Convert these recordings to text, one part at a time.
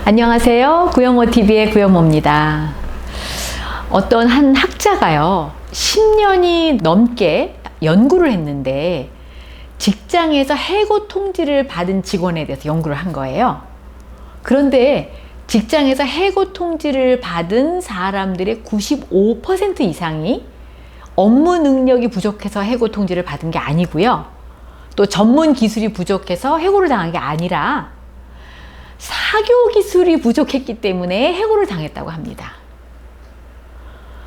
안녕하세요. 구영모TV의 구영모입니다. 어떤 한 학자가요, 10년이 넘게 연구를 했는데 직장에서 해고 통지를 받은 직원에 대해서 연구를 한 거예요. 그런데 직장에서 해고 통지를 받은 사람들의 95% 이상이 업무 능력이 부족해서 해고 통지를 받은 게 아니고요. 또 전문 기술이 부족해서 해고를 당한 게 아니라 사교 기술이 부족했기 때문에 해고를 당했다고 합니다.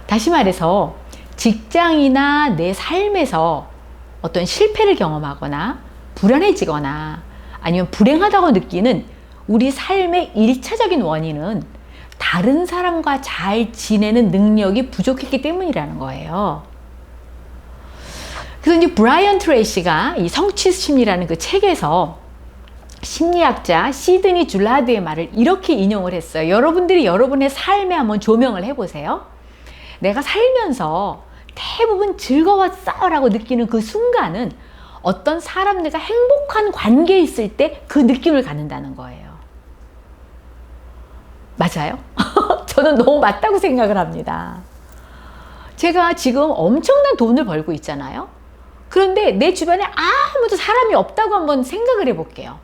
다시 말해서 직장이나 내 삶에서 어떤 실패를 경험하거나 불안해지거나 아니면 불행하다고 느끼는 우리 삶의 1차적인 원인은 다른 사람과 잘 지내는 능력이 부족했기 때문이라는 거예요. 그래서 이제 브라이언 트레이시가 이 성취심리라는 그 책에서 심리학자 시드니 줄라드의 말을 이렇게 인용을 했어요. 여러분들이 여러분의 삶에 한번 조명을 해보세요. 내가 살면서 대부분 즐거웠어 라고 느끼는 그 순간은 어떤 사람들과 행복한 관계에 있을 때 그 느낌을 갖는다는 거예요. 맞아요? 저는 너무 맞다고 생각을 합니다. 제가 지금 엄청난 돈을 벌고 있잖아요. 그런데 내 주변에 아무도 사람이 없다고 한번 생각을 해볼게요.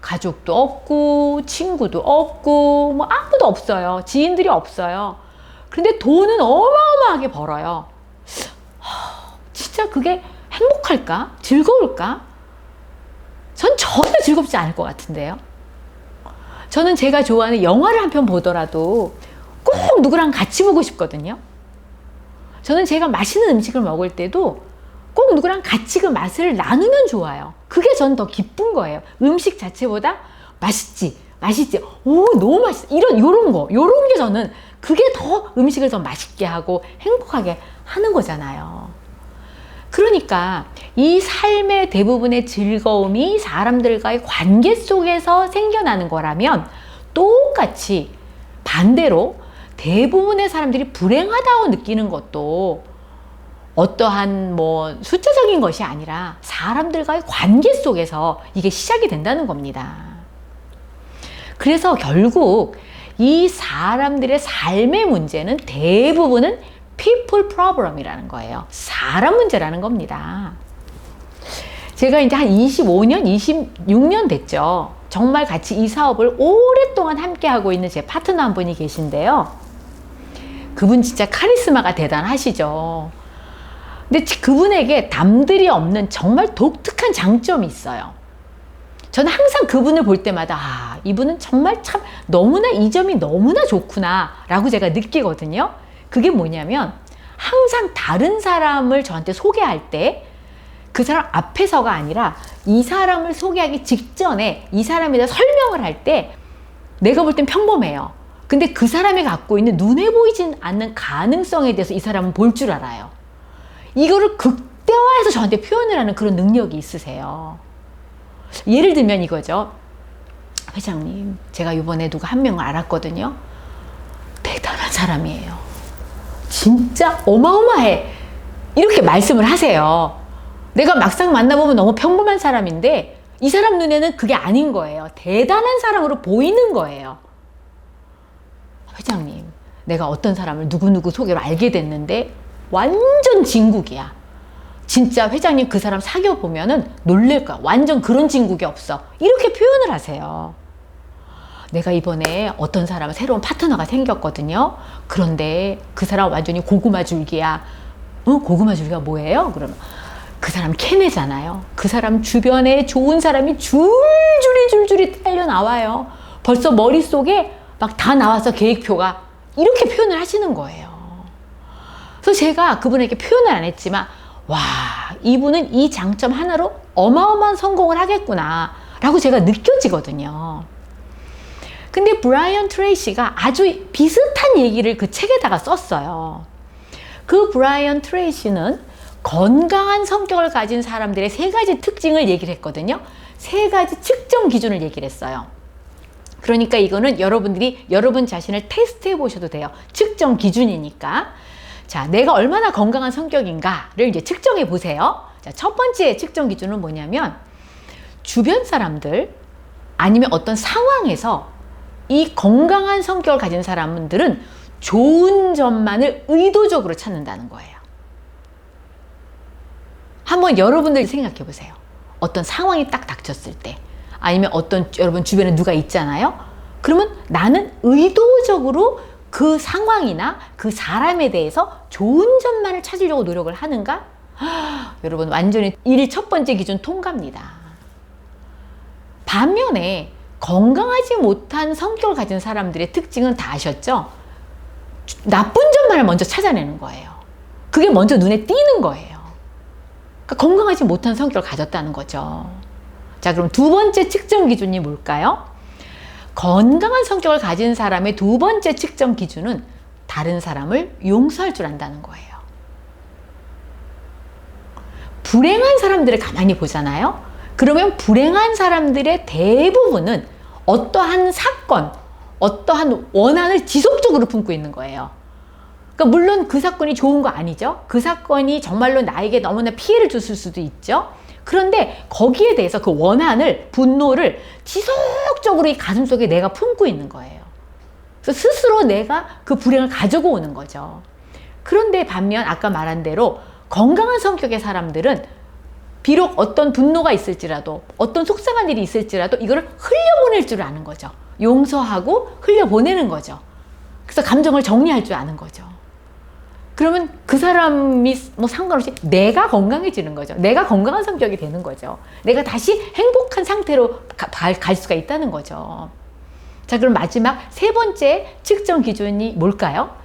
가족도 없고 친구도 없고 뭐 아무도 없어요. 지인들이 없어요. 그런데 돈은 어마어마하게 벌어요. 진짜 그게 행복할까? 즐거울까? 전 전혀 즐겁지 않을 것 같은데요. 저는 제가 좋아하는 영화를 한 편 보더라도 꼭 누구랑 같이 보고 싶거든요. 저는 제가 맛있는 음식을 먹을 때도 꼭 누구랑 같이 그 맛을 나누면 좋아요. 그게 전 더 기쁜 거예요. 음식 자체보다 맛있지, 오, 너무 맛있어. 요런 게 저는 그게 더 음식을 더 맛있게 하고 행복하게 하는 거잖아요. 그러니까 이 삶의 대부분의 즐거움이 사람들과의 관계 속에서 생겨나는 거라면 똑같이 반대로 대부분의 사람들이 불행하다고 느끼는 것도 어떠한 뭐 숫자적인 것이 아니라 사람들과의 관계 속에서 이게 시작이 된다는 겁니다. 그래서 결국 이 사람들의 삶의 문제는 대부분은 people problem이라는 거예요. 사람 문제라는 겁니다. 제가 이제 한 25년, 26년 됐죠. 정말 같이 이 사업을 오랫동안 함께 하고 있는 제 파트너 한 분이 계신데요. 그분 진짜 카리스마가 대단하시죠. 근데 그분에게 남들이 없는 정말 독특한 장점이 있어요. 저는 항상 그분을 볼 때마다 이분은 정말 참 너무나 이 점이 너무나 좋구나 라고 제가 느끼거든요. 그게 뭐냐면 항상 다른 사람을 저한테 소개할 때 그 사람 앞에서가 아니라 이 사람을 소개하기 직전에 이 사람에 대해 설명을 할 때 내가 볼 땐 평범해요. 근데 그 사람이 갖고 있는 눈에 보이진 않는 가능성에 대해서 이 사람은 볼 줄 알아요. 이거를 극대화해서 저한테 표현을 하는 그런 능력이 있으세요. 예를 들면 이거죠. 회장님, 제가 이번에 누가 한 명을 알았거든요. 대단한 사람이에요. 진짜 어마어마해. 이렇게 말씀을 하세요. 내가 막상 만나보면 너무 평범한 사람인데 이 사람 눈에는 그게 아닌 거예요. 대단한 사람으로 보이는 거예요. 회장님, 내가 어떤 사람을 누구누구 소개로 알게 됐는데 완전 진국이야. 진짜 회장님 그 사람 사귀어 보면은 놀랄 거야. 완전 그런 진국이 없어. 이렇게 표현을 하세요. 내가 이번에 어떤 사람 새로운 파트너가 생겼거든요. 그런데 그 사람 완전히 고구마 줄기야. 고구마 줄기가 뭐예요? 그러면 그 사람 케네잖아요. 그 사람 주변에 좋은 사람이 줄줄이 딸려 나와요. 벌써 머릿속에 막 다 나와서 계획표가 이렇게 표현을 하시는 거예요. 그래서 제가 그분에게 표현을 안 했지만 와, 이분은 이 장점 하나로 어마어마한 성공을 하겠구나 라고 제가 느껴지거든요. 근데 브라이언 트레이시가 아주 비슷한 얘기를 그 책에다가 썼어요. 그 브라이언 트레이시는 건강한 성격을 가진 사람들의 3가지 특징을 얘기를 했거든요. 3가지 측정 기준을 얘기를 했어요. 그러니까 이거는 여러분들이 여러분 자신을 테스트해 보셔도 돼요. 측정 기준이니까. 자, 내가 얼마나 건강한 성격인가를 이제 측정해 보세요. 자, 첫 번째 측정 기준은 뭐냐면 주변 사람들 아니면 어떤 상황에서 이 건강한 성격을 가진 사람들은 좋은 점만을 의도적으로 찾는다는 거예요. 한번 여러분들 생각해 보세요. 어떤 상황이 딱 닥쳤을 때, 아니면 어떤 여러분 주변에 누가 있잖아요. 그러면 나는 의도적으로 그 상황이나 그 사람에 대해서 좋은 점만을 찾으려고 노력을 하는가? 여러분 완전히 첫 번째 기준 통과입니다. 반면에 건강하지 못한 성격을 가진 사람들의 특징은 다 아셨죠? 나쁜 점만을 먼저 찾아내는 거예요. 그게 먼저 눈에 띄는 거예요. 그러니까 건강하지 못한 성격을 가졌다는 거죠. 자, 그럼 두 번째 측정 기준이 뭘까요? 건강한 성격을 가진 사람의 두 번째 측정 기준은 다른 사람을 용서할 줄 안다는 거예요. 불행한 사람들을 가만히 보잖아요. 그러면 불행한 사람들의 대부분은 어떠한 사건, 어떠한 원한을 지속적으로 품고 있는 거예요. 그러니까 물론 그 사건이 좋은 거 아니죠. 그 사건이 정말로 나에게 너무나 피해를 줬을 수도 있죠. 그런데 거기에 대해서 그 원한을, 분노를 지속적으로 이 가슴속에 내가 품고 있는 거예요. 그래서 스스로 내가 그 불행을 가지고 오는 거죠. 그런데 반면 아까 말한 대로 건강한 성격의 사람들은 비록 어떤 분노가 있을지라도, 어떤 속상한 일이 있을지라도 이거를 흘려보낼 줄 아는 거죠. 용서하고 흘려보내는 거죠. 그래서 감정을 정리할 줄 아는 거죠. 그러면 그 사람이 뭐 상관없이 내가 건강해지는 거죠. 내가 건강한 성격이 되는 거죠. 내가 다시 행복한 상태로 갈 수가 있다는 거죠. 자, 그럼 마지막 세 번째 측정 기준이 뭘까요?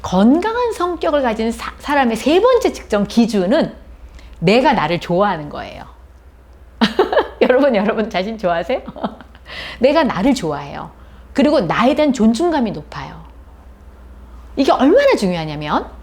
건강한 성격을 가진 사람의 세 번째 측정 기준은 내가 나를 좋아하는 거예요. 여러분 자신 좋아하세요? 내가 나를 좋아해요. 그리고 나에 대한 존중감이 높아요. 이게 얼마나 중요하냐면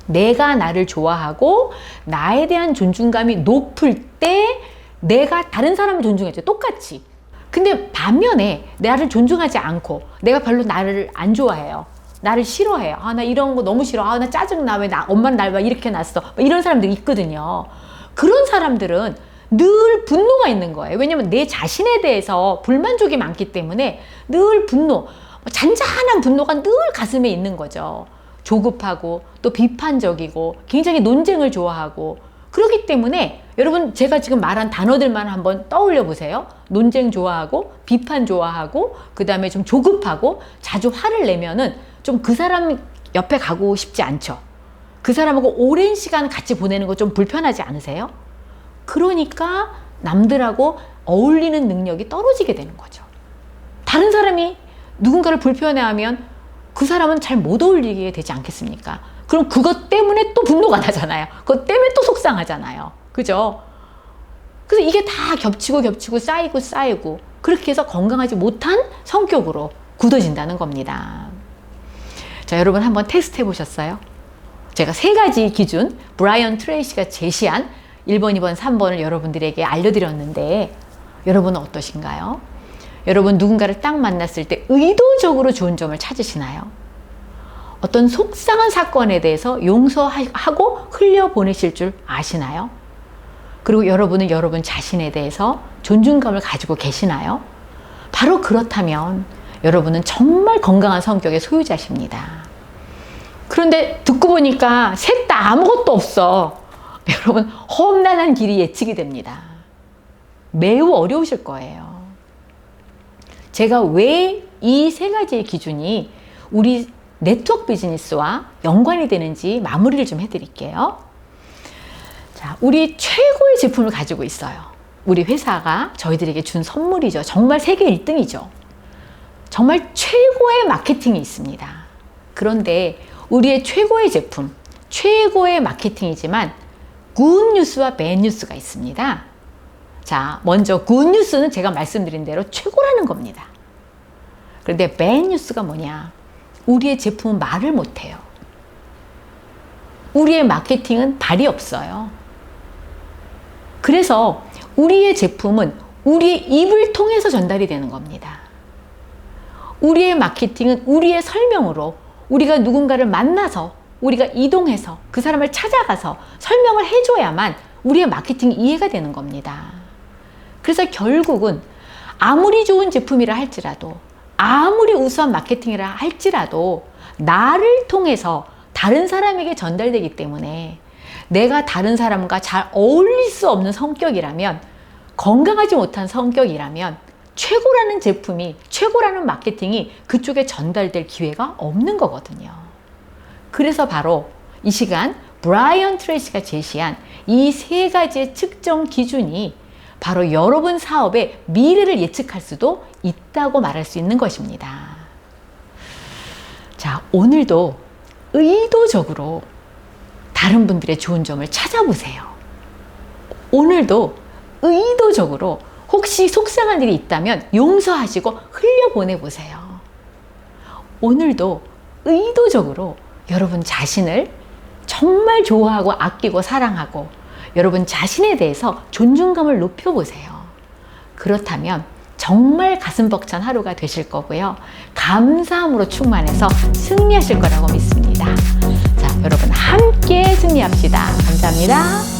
내가 나를 좋아하고 나에 대한 존중감이 높을 때 내가 다른 사람을 존중해줘. 똑같이. 근데 반면에 나를 존중하지 않고 내가 별로 나를 안 좋아해요. 나를 싫어해요. 아, 나 이런 거 너무 싫어. 아, 나 짜증나. 왜 엄마는 날 왜 이렇게 낳았어. 이런 사람들이 있거든요. 그런 사람들은 늘 분노가 있는 거예요. 왜냐면 내 자신에 대해서 불만족이 많기 때문에 늘 분노, 잔잔한 분노가 늘 가슴에 있는 거죠. 조급하고 또 비판적이고 굉장히 논쟁을 좋아하고 그렇기 때문에 여러분 제가 지금 말한 단어들만 한번 떠올려 보세요. 논쟁 좋아하고 비판 좋아하고 그 다음에 좀 조급하고 자주 화를 내면은 좀 그 사람 옆에 가고 싶지 않죠. 그 사람하고 오랜 시간 같이 보내는 거 좀 불편하지 않으세요? 그러니까 남들하고 어울리는 능력이 떨어지게 되는 거죠. 다른 사람이 누군가를 불편해하면 그 사람은 잘 못 어울리게 되지 않겠습니까? 그럼 그것 때문에 또 분노가 나잖아요. 그것 때문에 또 속상하잖아요. 그죠? 그래서 이게 다 겹치고 쌓이고 그렇게 해서 건강하지 못한 성격으로 굳어진다는 겁니다. 자, 여러분 한번 테스트 해보셨어요? 제가 세 가지 기준, 브라이언 트레이시가 제시한 1번, 2번, 3번을 여러분들에게 알려드렸는데 여러분은 어떠신가요? 여러분 누군가를 딱 만났을 때 의도적으로 좋은 점을 찾으시나요? 어떤 속상한 사건에 대해서 용서하고 흘려보내실 줄 아시나요? 그리고 여러분은 여러분 자신에 대해서 존중감을 가지고 계시나요? 바로 그렇다면 여러분은 정말 건강한 성격의 소유자십니다. 그런데 듣고 보니까 셋 다 아무것도 없어. 여러분 험난한 길이 예측이 됩니다. 매우 어려우실 거예요. 제가 왜 이 세 가지의 기준이 우리 네트워크 비즈니스와 연관이 되는지 마무리를 좀 해드릴게요. 자, 우리 최고의 제품을 가지고 있어요. 우리 회사가 저희들에게 준 선물이죠. 정말 세계 1등이죠. 정말 최고의 마케팅이 있습니다. 그런데 우리의 최고의 제품, 최고의 마케팅이지만 굿 뉴스와 배드 뉴스가 있습니다. 자, 먼저 굿 뉴스는 제가 말씀드린 대로 최고라는 겁니다. 그런데 배드 뉴스가 뭐냐? 우리의 제품은 말을 못해요. 우리의 마케팅은 발이 없어요. 그래서 우리의 제품은 우리의 입을 통해서 전달이 되는 겁니다. 우리의 마케팅은 우리의 설명으로 우리가 누군가를 만나서 우리가 이동해서 그 사람을 찾아가서 설명을 해줘야만 우리의 마케팅이 이해가 되는 겁니다. 그래서 결국은 아무리 좋은 제품이라 할지라도 아무리 우수한 마케팅이라 할지라도 나를 통해서 다른 사람에게 전달되기 때문에 내가 다른 사람과 잘 어울릴 수 없는 성격이라면, 건강하지 못한 성격이라면 최고라는 제품이, 최고라는 마케팅이 그쪽에 전달될 기회가 없는 거거든요. 그래서 바로 이 시간 브라이언 트레이시가 제시한 이 세 가지의 측정 기준이 바로 여러분 사업의 미래를 예측할 수도 있다고 말할 수 있는 것입니다. 자, 오늘도 의도적으로 다른 분들의 좋은 점을 찾아보세요. 오늘도 의도적으로 혹시 속상한 일이 있다면 용서하시고 흘려보내보세요. 오늘도 의도적으로 여러분 자신을 정말 좋아하고 아끼고 사랑하고 여러분 자신에 대해서 존중감을 높여보세요. 그렇다면 정말 가슴 벅찬 하루가 되실 거고요. 감사함으로 충만해서 승리하실 거라고 믿습니다. 자, 여러분 함께 승리합시다. 감사합니다.